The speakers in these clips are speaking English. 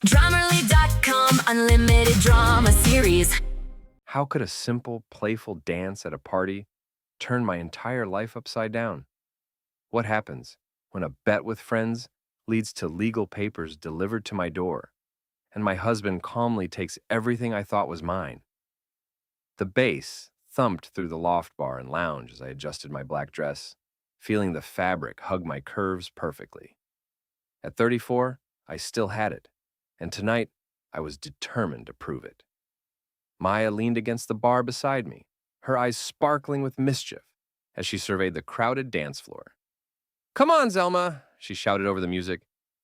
Drummerly.com Unlimited Drama Series. How could a simple, playful dance at a party turn my entire life upside down? What happens when a bet with friends leads to legal papers delivered to my door, and my husband calmly takes everything I thought was mine? The bass thumped through the loft bar and lounge as I adjusted my black dress, feeling the fabric hug my curves perfectly. At 34, I still had it, and tonight I was determined to prove it. Maya leaned against the bar beside me, her eyes sparkling with mischief as she surveyed the crowded dance floor. "Come on, Zelma," she shouted over the music.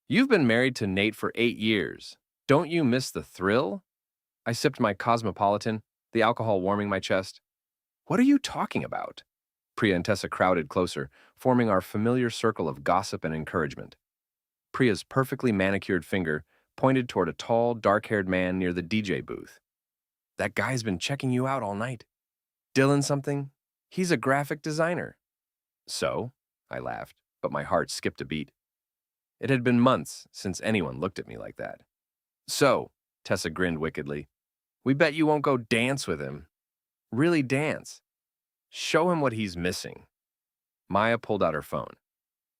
"You've been married to Nate for 8 years. Don't you miss the thrill?" I sipped my Cosmopolitan, the alcohol warming my chest. "What are you talking about?" Priya and Tessa crowded closer, forming our familiar circle of gossip and encouragement. Priya's perfectly manicured finger pointed toward a tall, dark-haired man near the DJ booth. "That guy's been checking you out all night. Dylan something? He's a graphic designer." "So?" I laughed, but my heart skipped a beat. It had been months since anyone looked at me like that. "So," Tessa grinned wickedly, "we bet you won't go dance with him. Really dance. Show him what he's missing." Maya pulled out her phone.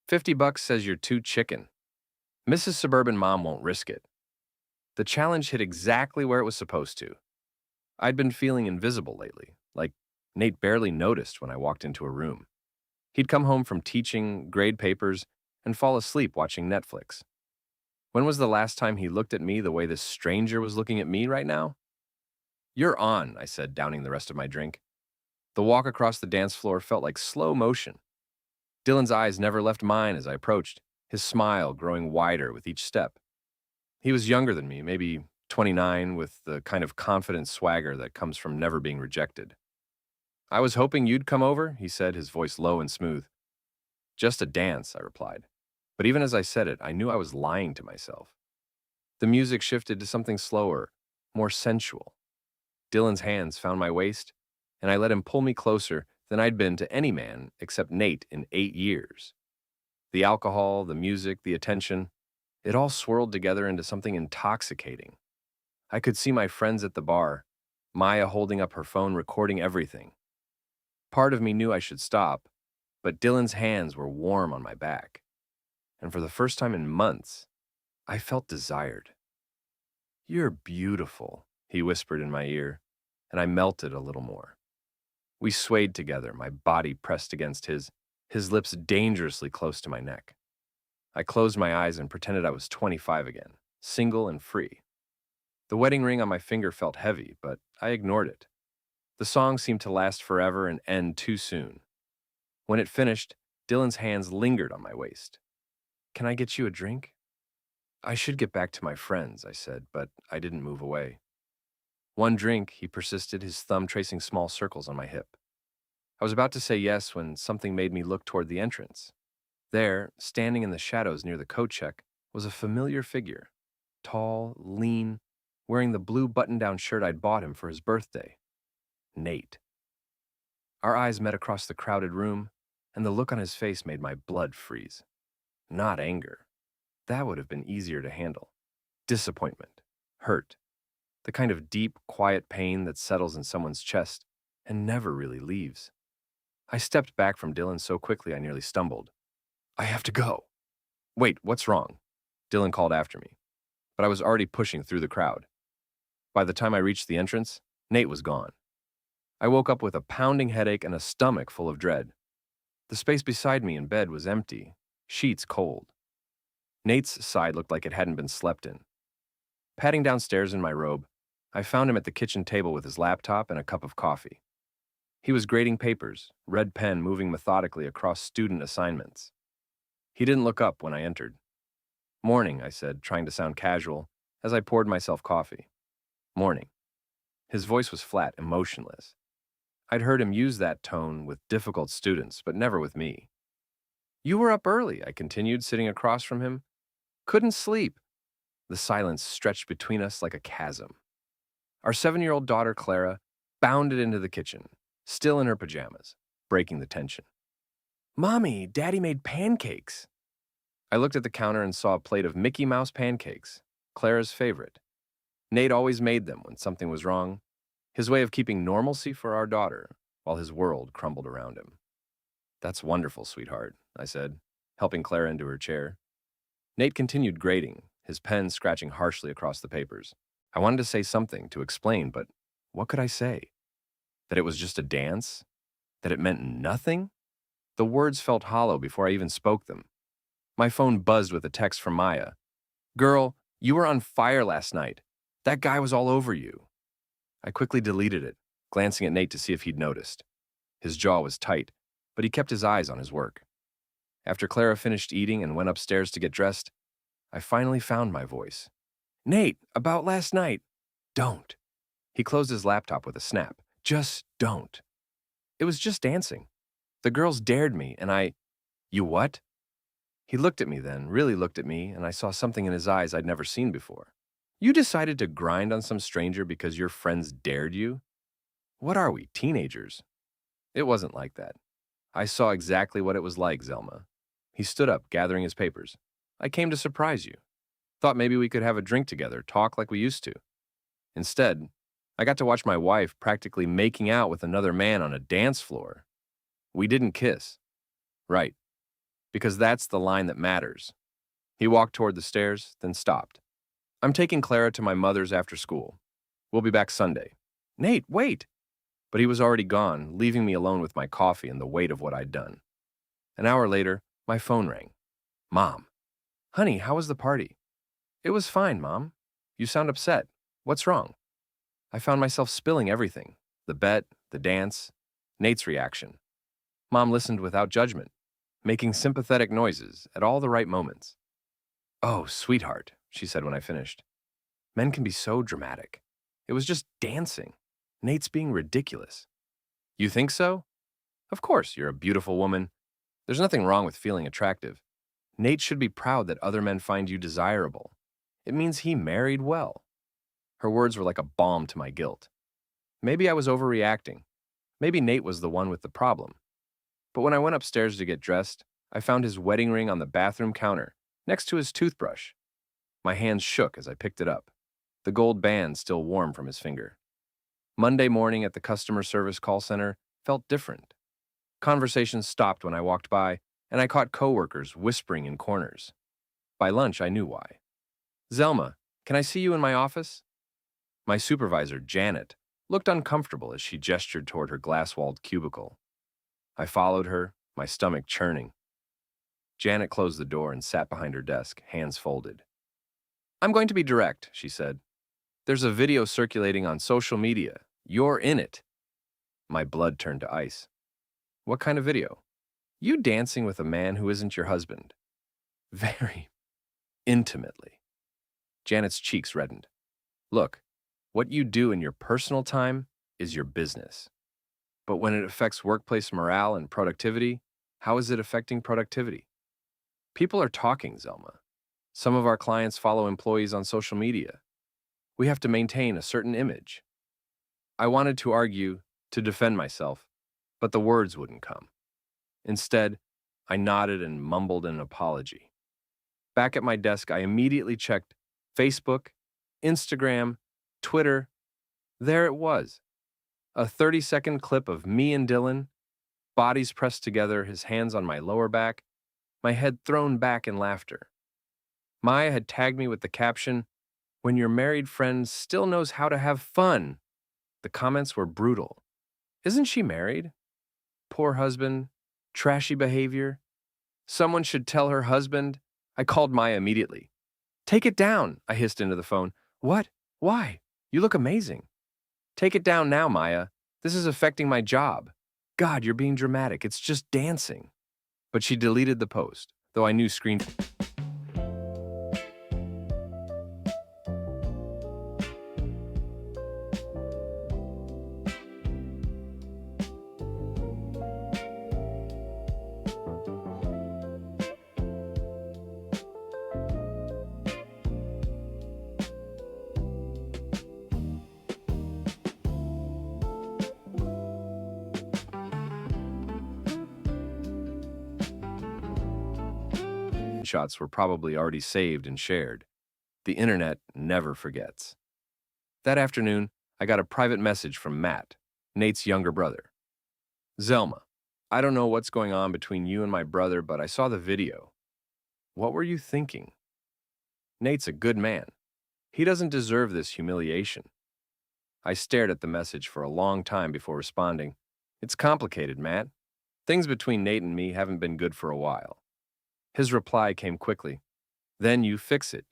$50 says you're too chicken. Mrs. Suburban Mom won't risk it. The challenge hit exactly where it was supposed to. I'd been feeling invisible lately, like Nate barely noticed when I walked into a room. He'd come home from teaching, grade papers, and fall asleep watching Netflix. When was the last time he looked at me the way this stranger was looking at me right now? "You're on," I said, downing the rest of my drink. The walk across the dance floor felt like slow motion. Dylan's eyes never left mine as I approached, his smile growing wider with each step. He was younger than me, maybe 29, with the kind of confident swagger that comes from never being rejected. "I was hoping you'd come over," he said, his voice low and smooth. "Just a dance," I replied. But even as I said it, I knew I was lying to myself. The music shifted to something slower, more sensual. Dylan's hands found my waist, and I let him pull me closer than I'd been to any man except Nate in 8 years. The alcohol, the music, the attention, it all swirled together into something intoxicating. I could see my friends at the bar, Maya holding up her phone recording everything. Part of me knew I should stop, but Dylan's hands were warm on my back. And for the first time in months, I felt desired. "You're beautiful," he whispered in my ear, and I melted a little more. We swayed together, my body pressed against his lips dangerously close to my neck. I closed my eyes and pretended I was 25 again, single and free. The wedding ring on my finger felt heavy, but I ignored it. The song seemed to last forever and end too soon. When it finished, Dylan's hands lingered on my waist. "Can I get you a drink?" "I should get back to my friends," I said, but I didn't move away. "One drink," he persisted, his thumb tracing small circles on my hip. I was about to say yes when something made me look toward the entrance. There, standing in the shadows near the coat check, was a familiar figure. Tall, lean, wearing the blue button-down shirt I'd bought him for his birthday. Nate. Our eyes met across the crowded room, and the look on his face made my blood freeze. Not anger. That would have been easier to handle. Disappointment. Hurt. The kind of deep, quiet pain that settles in someone's chest and never really leaves. I stepped back from Dylan so quickly I nearly stumbled. "I have to go." "Wait, what's wrong?" Dylan called after me, but I was already pushing through the crowd. By the time I reached the entrance, Nate was gone. I woke up with a pounding headache and a stomach full of dread. The space beside me in bed was empty, sheets cold. Nate's side looked like it hadn't been slept in. Padding downstairs in my robe, I found him at the kitchen table with his laptop and a cup of coffee. He was grading papers, red pen moving methodically across student assignments. He didn't look up when I entered. "Morning," I said, trying to sound casual, as I poured myself coffee. "Morning." His voice was flat, emotionless. I'd heard him use that tone with difficult students, but never with me. "You were up early," I continued, sitting across from him. "Couldn't sleep." The silence stretched between us like a chasm. Our 7-year-old daughter, Clara, bounded into the kitchen, still in her pajamas, breaking the tension. "Mommy, Daddy made pancakes." I looked at the counter and saw a plate of Mickey Mouse pancakes, Clara's favorite. Nate always made them when something was wrong, his way of keeping normalcy for our daughter while his world crumbled around him. That's wonderful, sweetheart, I said, helping Clara into her chair. Nate continued grating, his pen scratching harshly across the papers. I wanted to say something to explain, but what could I say? That it was just a dance? That it meant nothing? The words felt hollow before I even spoke them. My phone buzzed with a text from Maya. Girl, you were on fire last night. That guy was all over you. I quickly deleted it, glancing at Nate to see if he'd noticed. His jaw was tight, but he kept his eyes on his work. After Clara finished eating and went upstairs to get dressed, I finally found my voice. Nate, about last night. Don't. He closed his laptop with a snap. Just don't. It was just dancing. The girls dared me, and I... You what? He looked at me then, really looked at me, and I saw something in his eyes I'd never seen before. You decided to grind on some stranger because your friends dared you? What are we, teenagers? It wasn't like that. I saw exactly what it was like, Zelma. He stood up, gathering his papers. I came to surprise you. Thought maybe we could have a drink together, talk like we used to. Instead, I got to watch my wife practically making out with another man on a dance floor. We didn't kiss. Right. Because that's the line that matters. He walked toward the stairs, then stopped. I'm taking Clara to my mother's after school. We'll be back Sunday. Nate, wait! But he was already gone, leaving me alone with my coffee and the weight of what I'd done. An hour later, my phone rang. Mom. Honey, how was the party? It was fine, Mom. You sound upset. What's wrong? I found myself spilling everything. The bet, the dance, Nate's reaction. Mom listened without judgment, making sympathetic noises at all the right moments. Oh, sweetheart, she said when I finished. Men can be so dramatic. It was just dancing. Nate's being ridiculous. You think so? Of course, you're a beautiful woman. There's nothing wrong with feeling attractive. Nate should be proud that other men find you desirable. It means he married well. Her words were like a balm to my guilt. Maybe I was overreacting. Maybe Nate was the one with the problem. But when I went upstairs to get dressed, I found his wedding ring on the bathroom counter, next to his toothbrush. My hands shook as I picked it up, the gold band still warm from his finger. Monday morning at the customer service call center felt different. Conversations stopped when I walked by, and I caught coworkers whispering in corners. By lunch, I knew why. Zelma, can I see you in my office? My supervisor, Janet, looked uncomfortable as she gestured toward her glass-walled cubicle. I followed her, my stomach churning. Janet closed the door and sat behind her desk, hands folded. I'm going to be direct, she said. There's a video circulating on social media. You're in it. My blood turned to ice. What kind of video? You dancing with a man who isn't your husband. Very intimately. Janet's cheeks reddened. Look, what you do in your personal time is your business. But when it affects workplace morale and productivity, how is it affecting productivity? People are talking, Zelma. Some of our clients follow employees on social media. We have to maintain a certain image. I wanted to argue, to defend myself, but the words wouldn't come. Instead, I nodded and mumbled an apology. Back at my desk, I immediately checked Facebook, Instagram, Twitter. There it was. A 30-second clip of me and Dylan, bodies pressed together, his hands on my lower back, my head thrown back in laughter. Maya had tagged me with the caption, "When your married friend still knows how to have fun." The comments were brutal. Isn't she married? Poor husband. Trashy behavior. Someone should tell her husband. I called Maya immediately. Take it down, I hissed into the phone. What? Why? You look amazing. Take it down now, Maya. This is affecting my job. God, you're being dramatic. It's just dancing. But she deleted the post, though I knew screenshots were probably already saved and shared. The internet never forgets. That afternoon, I got a private message from Matt, Nate's younger brother. Zelma, I don't know what's going on between you and my brother, but I saw the video. What were you thinking? Nate's a good man. He doesn't deserve this humiliation. I stared at the message for a long time before responding. It's complicated, Matt. Things between Nate and me haven't been good for a while. His reply came quickly. Then you fix it.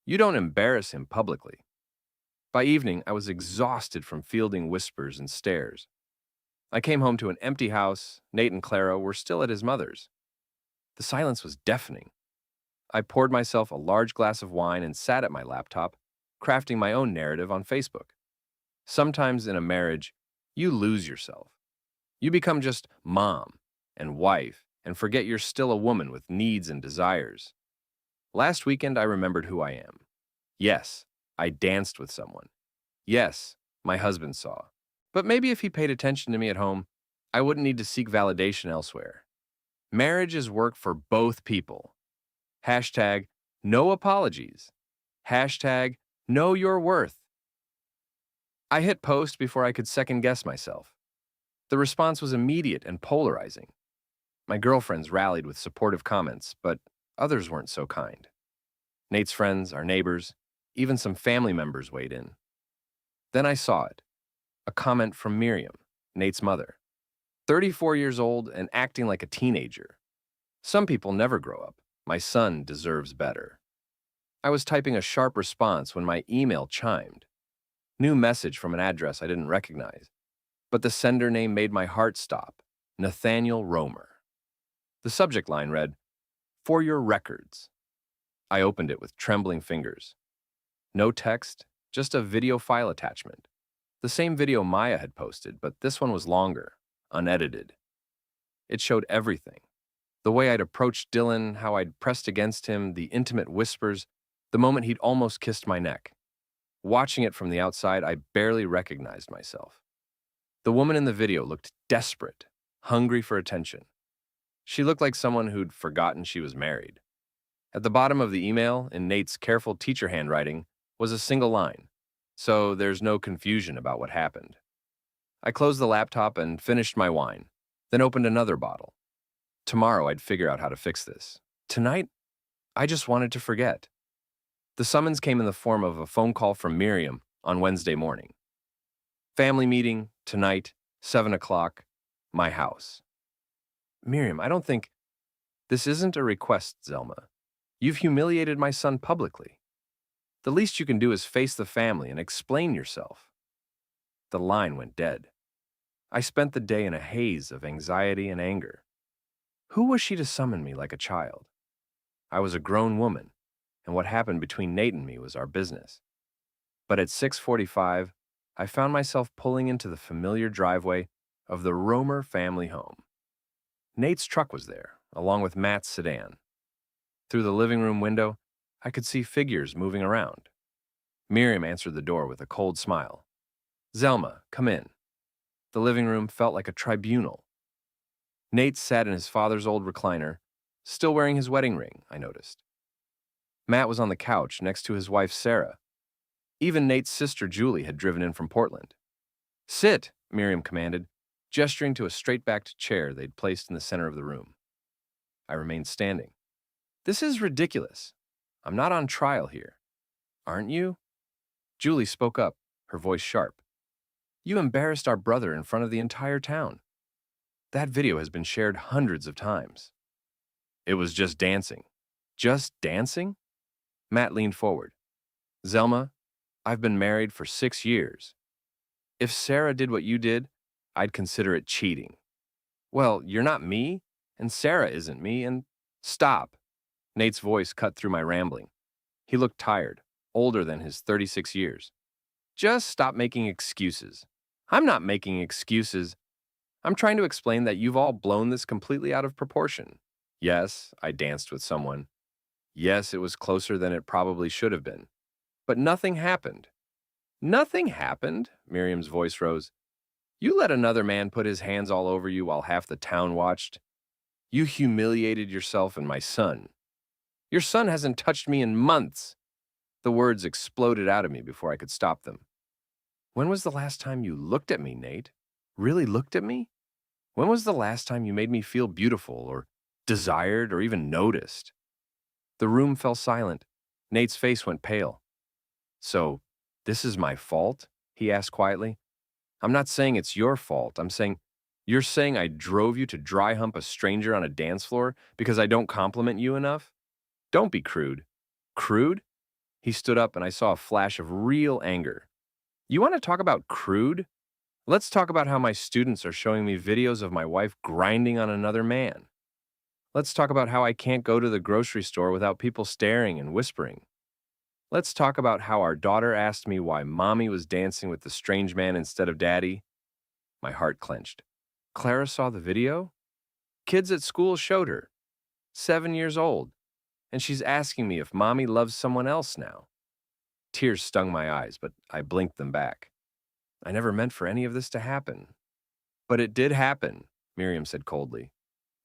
You don't embarrass him publicly. By evening, I was exhausted from fielding whispers and stares. I came home to an empty house. Nate and Clara were still at his mother's. The silence was deafening. I poured myself a large glass of wine and sat at my laptop, crafting my own narrative on Facebook. Sometimes in a marriage, you lose yourself. You become just mom and wife and forget you're still a woman with needs and desires. Last weekend, I remembered who I am. Yes, I danced with someone. Yes, my husband saw. But maybe if he paid attention to me at home, I wouldn't need to seek validation elsewhere. Marriage is work for both people. Hashtag no apologies. Hashtag know your worth. I hit post before I could second guess myself. The response was immediate and polarizing. My girlfriends rallied with supportive comments, but others weren't so kind. Nate's friends, our neighbors, even some family members weighed in. Then I saw it. A comment from Miriam, Nate's mother. 34 years old and acting like a teenager. Some people never grow up. My son deserves better. I was typing a sharp response when my email chimed. New message from an address I didn't recognize. But the sender name made my heart stop. Nathaniel Romer. The subject line read, "For your records." I opened it with trembling fingers. No text, just a video file attachment. The same video Maya had posted, but this one was longer, unedited. It showed everything. The way I'd approached Dylan, how I'd pressed against him, the intimate whispers, the moment he'd almost kissed my neck. Watching it from the outside, I barely recognized myself. The woman in the video looked desperate, hungry for attention. She looked like someone who'd forgotten she was married. At the bottom of the email, in Nate's careful teacher handwriting, was a single line, so there's no confusion about what happened. I closed the laptop and finished my wine, then opened another bottle. Tomorrow I'd figure out how to fix this. Tonight, I just wanted to forget. The summons came in the form of a phone call from Miriam on Wednesday morning. Family meeting, tonight, 7 o'clock, my house. Miriam, I don't think... This isn't a request, Zelma. You've humiliated my son publicly. The least you can do is face the family and explain yourself. The line went dead. I spent the day in a haze of anxiety and anger. Who was she to summon me like a child? I was a grown woman, and what happened between Nate and me was our business. But at 6:45, I found myself pulling into the familiar driveway of the Romer family home. Nate's truck was there, along with Matt's sedan. Through the living room window, I could see figures moving around. Miriam answered the door with a cold smile. Zelma, come in. The living room felt like a tribunal. Nate sat in his father's old recliner, still wearing his wedding ring, I noticed. Matt was on the couch next to his wife, Sarah. Even Nate's sister, Julie, had driven in from Portland. Sit, Miriam commanded, gesturing to a straight-backed chair they'd placed in the center of the room. I remained standing. This is ridiculous. I'm not on trial here. Aren't you? Julie spoke up, her voice sharp. You embarrassed our brother in front of the entire town. That video has been shared hundreds of times. It was just dancing. Just dancing? Matt leaned forward. Zelma, I've been married for 6 years. If Sarah did what you did, I'd consider it cheating. Well, you're not me, and Sarah isn't me, and... Stop. Nate's voice cut through my rambling. He looked tired, older than his 36 years. Just stop making excuses. I'm not making excuses. I'm trying to explain that you've all blown this completely out of proportion. Yes, I danced with someone. Yes, it was closer than it probably should have been. But nothing happened. Nothing happened? Miriam's voice rose. You let another man put his hands all over you while half the town watched. You humiliated yourself and my son. Your son hasn't touched me in months. The words exploded out of me before I could stop them. When was the last time you looked at me, Nate? Really looked at me? When was the last time you made me feel beautiful or desired or even noticed? The room fell silent. Nate's face went pale. So, this is my fault? He asked quietly. I'm not saying it's your fault. You're saying I drove you to dry hump a stranger on a dance floor because I don't compliment you enough? Don't be crude. Crude? He stood up and I saw a flash of real anger. You want to talk about crude? Let's talk about how my students are showing me videos of my wife grinding on another man. Let's talk about how I can't go to the grocery store without people staring and whispering. Let's talk about how our daughter asked me why mommy was dancing with the strange man instead of daddy. My heart clenched. Clara saw the video? Kids at school showed her. 7 years old. And she's asking me if mommy loves someone else now. Tears stung my eyes, but I blinked them back. I never meant for any of this to happen. But it did happen, Miriam said coldly.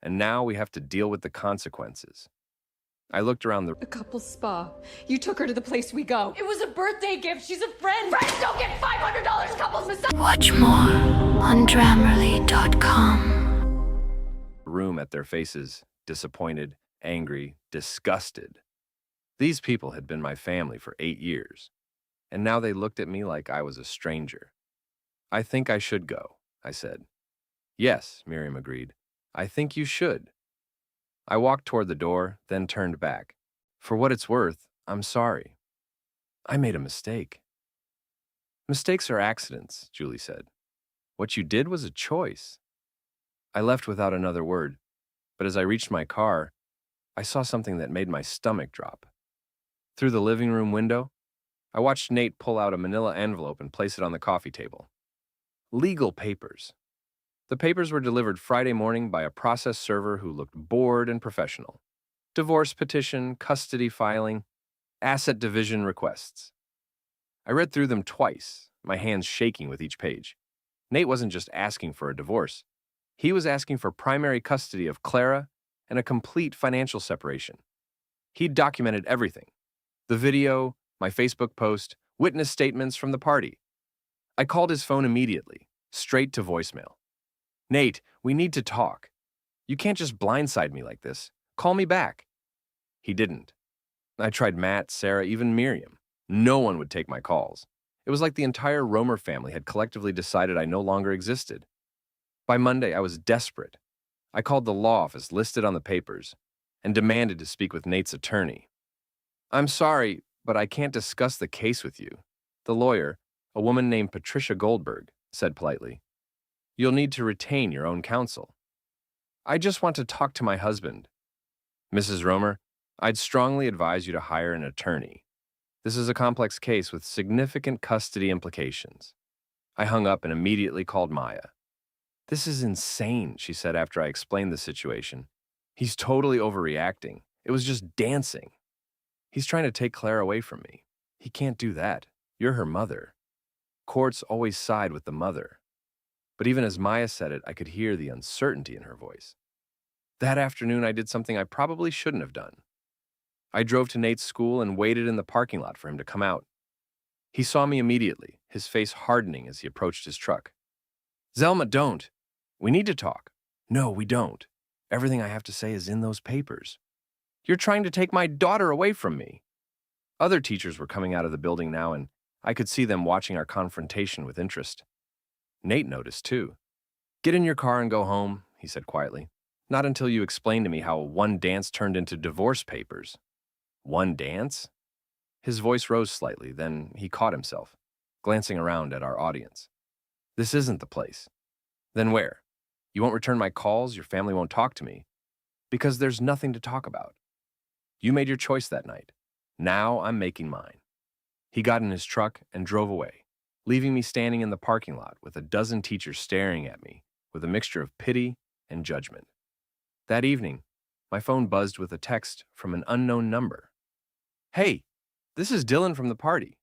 And now we have to deal with the consequences. I looked around the A couple's spa. You took her to the place we go. It was a birthday gift. She's a friend. Friends don't get $500 couples massage. Watch more on Grammarly.com. room at their faces, disappointed, angry, disgusted. These people had been my family for 8 years, and now they looked at me like I was a stranger. I think I should go, I said. Yes, Miriam agreed. I think you should. I walked toward the door, then turned back. For what it's worth, I'm sorry. I made a mistake. Mistakes are accidents, Julie said. What you did was a choice. I left without another word, but as I reached my car, I saw something that made my stomach drop. Through the living room window, I watched Nate pull out a manila envelope and place it on the coffee table. Legal papers. The papers were delivered Friday morning by a process server who looked bored and professional. Divorce petition, custody filing, asset division requests. I read through them twice, my hands shaking with each page. Nate wasn't just asking for a divorce. He was asking for primary custody of Clara and a complete financial separation. He'd documented everything. The video, my Facebook post, witness statements from the party. I called his phone immediately, straight to voicemail. Nate, we need to talk. You can't just blindside me like this. Call me back. He didn't. I tried Matt, Sarah, even Miriam. No one would take my calls. It was like the entire Romer family had collectively decided I no longer existed. By Monday, I was desperate. I called the law office listed on the papers and demanded to speak with Nate's attorney. I'm sorry, but I can't discuss the case with you, the lawyer, a woman named Patricia Goldberg, said politely. You'll need to retain your own counsel. I just want to talk to my husband. Mrs. Romer, I'd strongly advise you to hire an attorney. This is a complex case with significant custody implications. I hung up and immediately called Maya. This is insane, she said after I explained the situation. He's totally overreacting. It was just dancing. He's trying to take Claire away from me. He can't do that. You're her mother. Courts always side with the mother. But even as Maya said it, I could hear the uncertainty in her voice. That afternoon, I did something I probably shouldn't have done. I drove to Nate's school and waited in the parking lot for him to come out. He saw me immediately, his face hardening as he approached his truck. Zelma, don't. We need to talk. No, we don't. Everything I have to say is in those papers. You're trying to take my daughter away from me. Other teachers were coming out of the building now, and I could see them watching our confrontation with interest. Nate noticed, too. Get in your car and go home, he said quietly. Not until you explain to me how one dance turned into divorce papers. One dance? His voice rose slightly, then he caught himself, glancing around at our audience. This isn't the place. Then where? You won't return my calls, your family won't talk to me. Because there's nothing to talk about. You made your choice that night. Now I'm making mine. He got in his truck and drove away, leaving me standing in the parking lot with a dozen teachers staring at me with a mixture of pity and judgment. That evening, my phone buzzed with a text from an unknown number. Hey, this is Dylan from the party.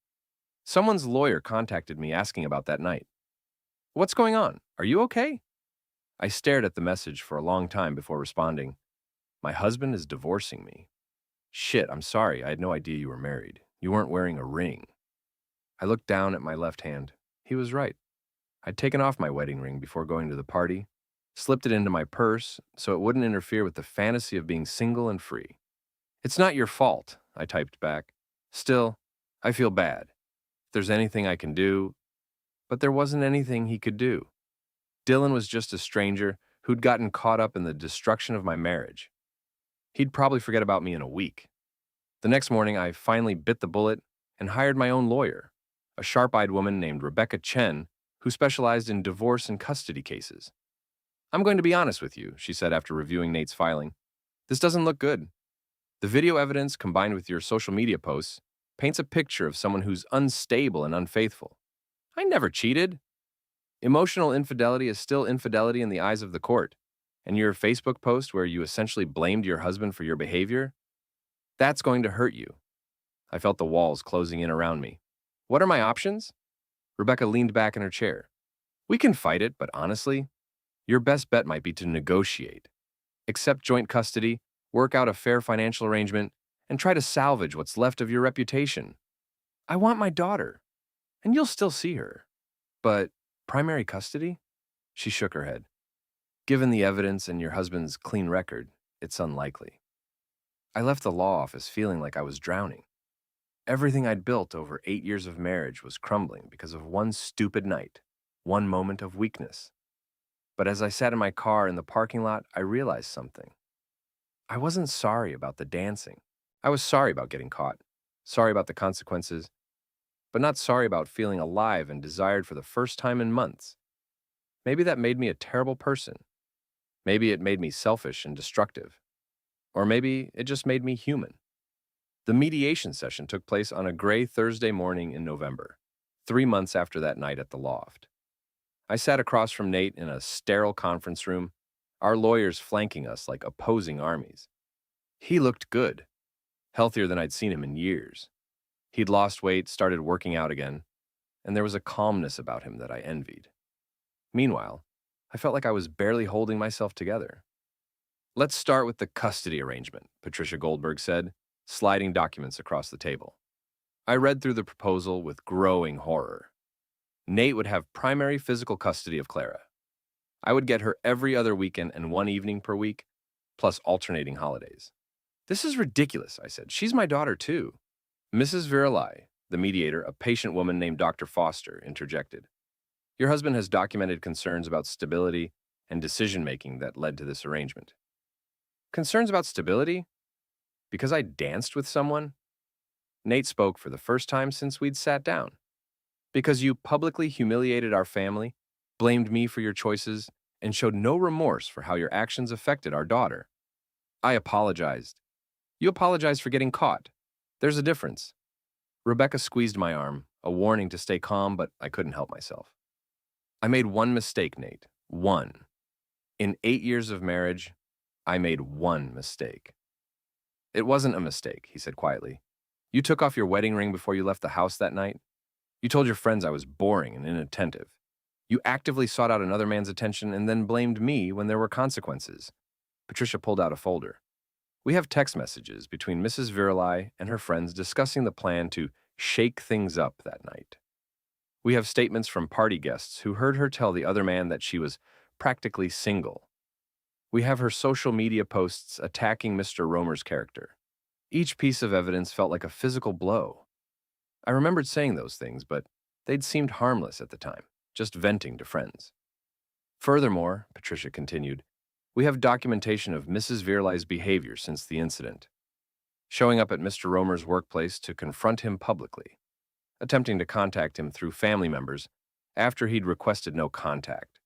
Someone's lawyer contacted me asking about that night. What's going on? Are you okay? I stared at the message for a long time before responding. My husband is divorcing me. Shit, I'm sorry. I had no idea you were married. You weren't wearing a ring. I looked down at my left hand. He was right. I'd taken off my wedding ring before going to the party, slipped it into my purse so it wouldn't interfere with the fantasy of being single and free. It's not your fault, I typed back. Still, I feel bad. If there's anything I can do, but there wasn't anything he could do. Dylan was just a stranger who'd gotten caught up in the destruction of my marriage. He'd probably forget about me in a week. The next morning, I finally bit the bullet and hired my own lawyer, a sharp-eyed woman named Rebecca Chen, who specialized in divorce and custody cases. I'm going to be honest with you, she said after reviewing Nate's filing. This doesn't look good. The video evidence combined with your social media posts paints a picture of someone who's unstable and unfaithful. I never cheated. Emotional infidelity is still infidelity in the eyes of the court. And your Facebook post where you essentially blamed your husband for your behavior? That's going to hurt you. I felt the walls closing in around me. What are my options? Rebecca leaned back in her chair. We can fight it, but honestly, your best bet might be to negotiate. Accept joint custody, work out a fair financial arrangement, and try to salvage what's left of your reputation. I want my daughter, and you'll still see her. But primary custody? She shook her head. Given the evidence and your husband's clean record, it's unlikely. I left the law office feeling like I was drowning. Everything I'd built over 8 years of marriage was crumbling because of one stupid night, one moment of weakness. But as I sat in my car in the parking lot, I realized something. I wasn't sorry about the dancing. I was sorry about getting caught, sorry about the consequences, but not sorry about feeling alive and desired for the first time in months. Maybe that made me a terrible person. Maybe it made me selfish and destructive. Or maybe it just made me human. The mediation session took place on a gray Thursday morning in November, 3 months after that night at the loft. I sat across from Nate in a sterile conference room, our lawyers flanking us like opposing armies. He looked good, healthier than I'd seen him in years. He'd lost weight, started working out again, and there was a calmness about him that I envied. Meanwhile, I felt like I was barely holding myself together. Let's start with the custody arrangement, Patricia Goldberg said, sliding documents across the table. I read through the proposal with growing horror. Nate would have primary physical custody of Clara. I would get her every other weekend and one evening per week, plus alternating holidays. This is ridiculous, I said. She's my daughter, too. Mrs. Viralai, the mediator, a patient woman named Dr. Foster, interjected. Your husband has documented concerns about stability and decision-making that led to this arrangement. Concerns about stability? Because I danced with someone? Nate spoke for the first time since we'd sat down. Because you publicly humiliated our family, blamed me for your choices, and showed no remorse for how your actions affected our daughter. I apologized. You apologized for getting caught. There's a difference. Rebecca squeezed my arm, a warning to stay calm, but I couldn't help myself. I made one mistake, Nate. One. In 8 years of marriage, I made one mistake. It wasn't a mistake, he said quietly. You took off your wedding ring before you left the house that night. You told your friends I was boring and inattentive. You actively sought out another man's attention and then blamed me when there were consequences. Patricia pulled out a folder. We have text messages between Mrs. Viralai and her friends discussing the plan to shake things up that night. We have statements from party guests who heard her tell the other man that she was practically single. We have her social media posts attacking Mr. Romer's character. Each piece of evidence felt like a physical blow. I remembered saying those things, but they'd seemed harmless at the time, just venting to friends. Furthermore, Patricia continued, we have documentation of Mrs. Viralai's behavior since the incident. Showing up at Mr. Romer's workplace to confront him publicly, attempting to contact him through family members after he'd requested no contact,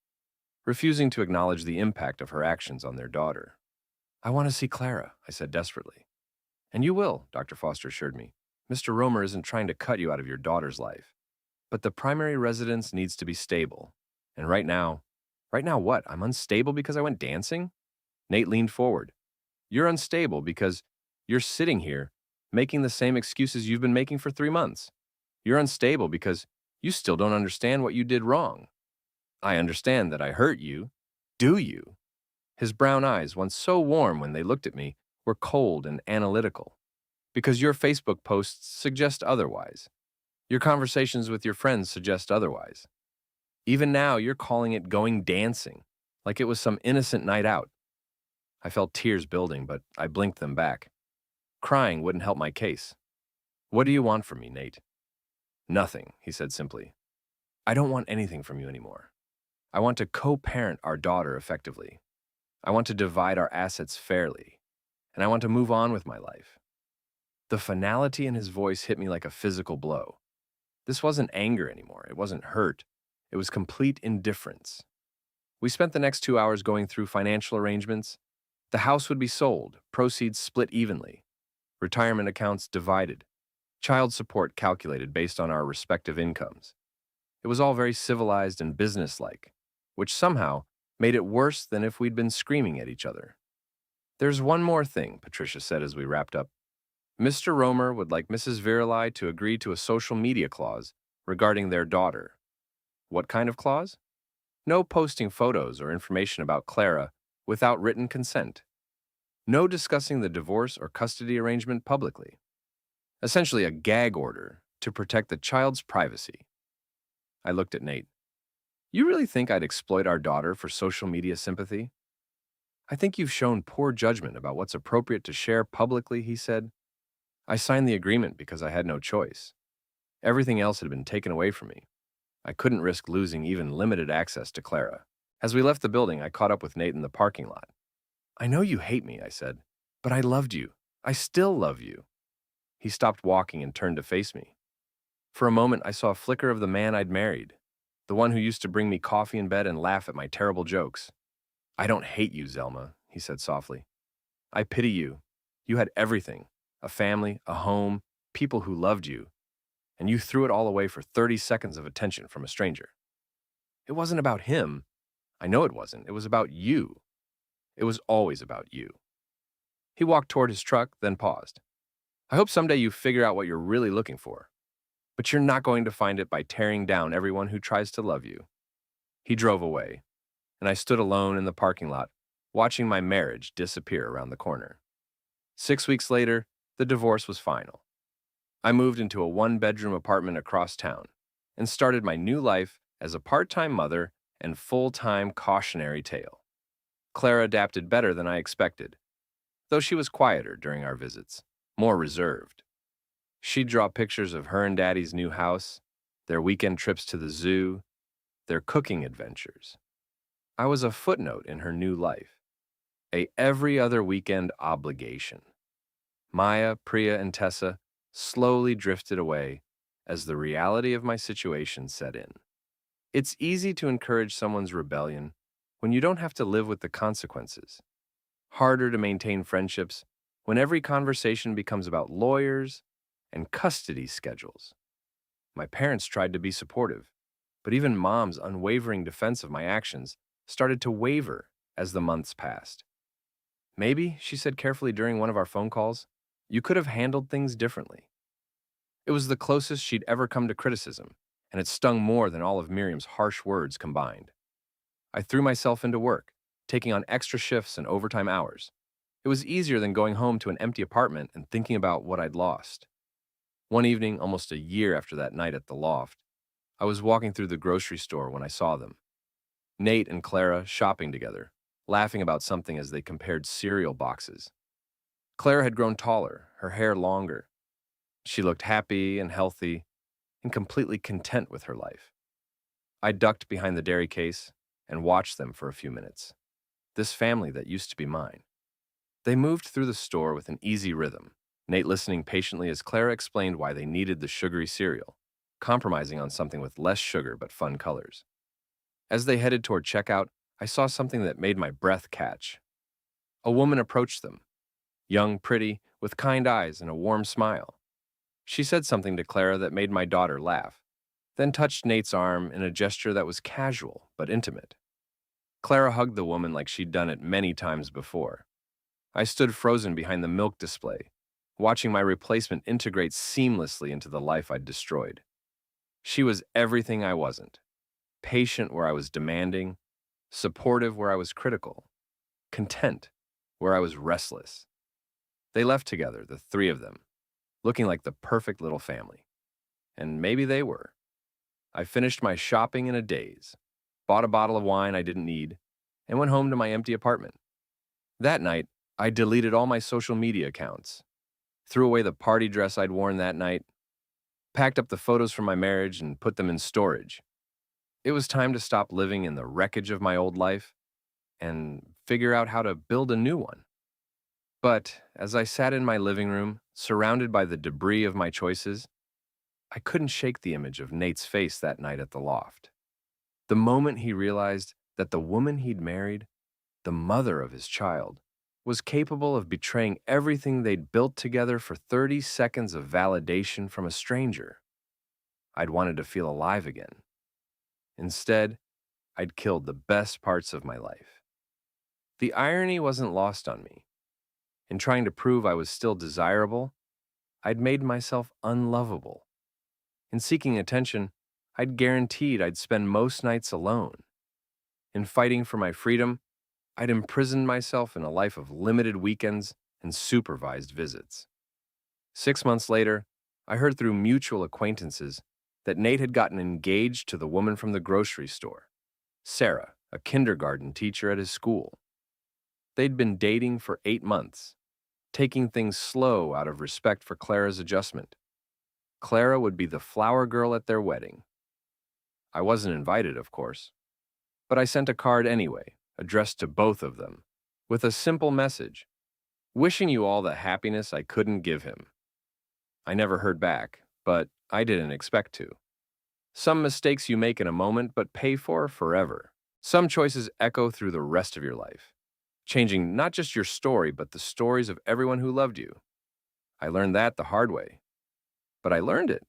refusing to acknowledge the impact of her actions on their daughter. I want to see Clara, I said desperately. And you will, Dr. Foster assured me. Mr. Romer isn't trying to cut you out of your daughter's life. But the primary residence needs to be stable. And right now what? I'm unstable because I went dancing? Nate leaned forward. You're unstable because you're sitting here making the same excuses you've been making for 3 months. You're unstable because you still don't understand what you did wrong. I understand that I hurt you. Do you? His brown eyes, once so warm when they looked at me, were cold and analytical. Because your Facebook posts suggest otherwise. Your conversations with your friends suggest otherwise. Even now, you're calling it going dancing, like it was some innocent night out. I felt tears building, but I blinked them back. Crying wouldn't help my case. What do you want from me, Nate? Nothing, he said simply. I don't want anything from you anymore. I want to co-parent our daughter effectively. I want to divide our assets fairly. And I want to move on with my life. The finality in his voice hit me like a physical blow. This wasn't anger anymore. It wasn't hurt. It was complete indifference. We spent the next 2 hours going through financial arrangements. The house would be sold, proceeds split evenly, retirement accounts divided, child support calculated based on our respective incomes. It was all very civilized and businesslike, which somehow made it worse than if we'd been screaming at each other. There's one more thing, Patricia said as we wrapped up. Mr. Romer would like Mrs. Virali to agree to a social media clause regarding their daughter. What kind of clause? No posting photos or information about Clara without written consent. No discussing the divorce or custody arrangement publicly. Essentially a gag order to protect the child's privacy. I looked at Nate. You really think I'd exploit our daughter for social media sympathy? I think you've shown poor judgment about what's appropriate to share publicly, he said. I signed the agreement because I had no choice. Everything else had been taken away from me. I couldn't risk losing even limited access to Clara. As we left the building, I caught up with Nate in the parking lot. I know you hate me, I said, but I loved you. I still love you. He stopped walking and turned to face me. For a moment, I saw a flicker of the man I'd married, the one who used to bring me coffee in bed and laugh at my terrible jokes. I don't hate you, Zelma, he said softly. I pity you. You had everything, a family, a home, people who loved you, and you threw it all away for 30 seconds of attention from a stranger. It wasn't about him. I know it wasn't. It was about you. It was always about you. He walked toward his truck, then paused. I hope someday you figure out what you're really looking for, but you're not going to find it by tearing down everyone who tries to love you. He drove away, and I stood alone in the parking lot, watching my marriage disappear around the corner. 6 weeks later, the divorce was final. I moved into a one-bedroom apartment across town and started my new life as a part-time mother and full-time cautionary tale. Clara adapted better than I expected, though she was quieter during our visits, more reserved. She'd draw pictures of her and Daddy's new house, their weekend trips to the zoo, their cooking adventures. I was a footnote in her new life, a every other weekend obligation. Maya, Priya, and Tessa slowly drifted away as the reality of my situation set in. It's easy to encourage someone's rebellion when you don't have to live with the consequences. Harder to maintain friendships when every conversation becomes about lawyers and custody schedules. My parents tried to be supportive, but even Mom's unwavering defense of my actions started to waver as the months passed. Maybe, she said carefully during one of our phone calls, you could have handled things differently. It was the closest she'd ever come to criticism, and it stung more than all of Miriam's harsh words combined. I threw myself into work, taking on extra shifts and overtime hours. It was easier than going home to an empty apartment and thinking about what I'd lost. One evening, almost a year after that night at the loft, I was walking through the grocery store when I saw them. Nate and Clara shopping together, laughing about something as they compared cereal boxes. Clara had grown taller, her hair longer. She looked happy and healthy and completely content with her life. I ducked behind the dairy case and watched them for a few minutes. This family that used to be mine. They moved through the store with an easy rhythm, Nate listening patiently as Clara explained why they needed the sugary cereal, compromising on something with less sugar but fun colors. As they headed toward checkout, I saw something that made my breath catch. A woman approached them, young, pretty, with kind eyes and a warm smile. She said something to Clara that made my daughter laugh, then touched Nate's arm in a gesture that was casual but intimate. Clara hugged the woman like she'd done it many times before. I stood frozen behind the milk display, watching my replacement integrate seamlessly into the life I'd destroyed. She was everything I wasn't. Patient where I was demanding, supportive where I was critical, content where I was restless. They left together, the three of them, looking like the perfect little family. And maybe they were. I finished my shopping in a daze, bought a bottle of wine I didn't need, and went home to my empty apartment. That night, I deleted all my social media accounts, threw away the party dress I'd worn that night, packed up the photos from my marriage and put them in storage. It was time to stop living in the wreckage of my old life and figure out how to build a new one. But as I sat in my living room, surrounded by the debris of my choices, I couldn't shake the image of Nate's face that night at the loft. The moment he realized that the woman he'd married, the mother of his child, was capable of betraying everything they'd built together for 30 seconds of validation from a stranger. I'd wanted to feel alive again. Instead, I'd killed the best parts of my life. The irony wasn't lost on me. In trying to prove I was still desirable, I'd made myself unlovable. In seeking attention, I'd guaranteed I'd spend most nights alone. In fighting for my freedom, I'd imprisoned myself in a life of limited weekends and supervised visits. 6 months later, I heard through mutual acquaintances that Nate had gotten engaged to the woman from the grocery store, Sarah, a kindergarten teacher at his school. They'd been dating for 8 months, taking things slow out of respect for Clara's adjustment. Clara would be the flower girl at their wedding. I wasn't invited, of course, but I sent a card anyway, addressed to both of them, with a simple message, wishing you all the happiness I couldn't give him. I never heard back, but I didn't expect to. Some mistakes you make in a moment but pay for forever. Some choices echo through the rest of your life, changing not just your story but the stories of everyone who loved you. I learned that the hard way, but I learned it.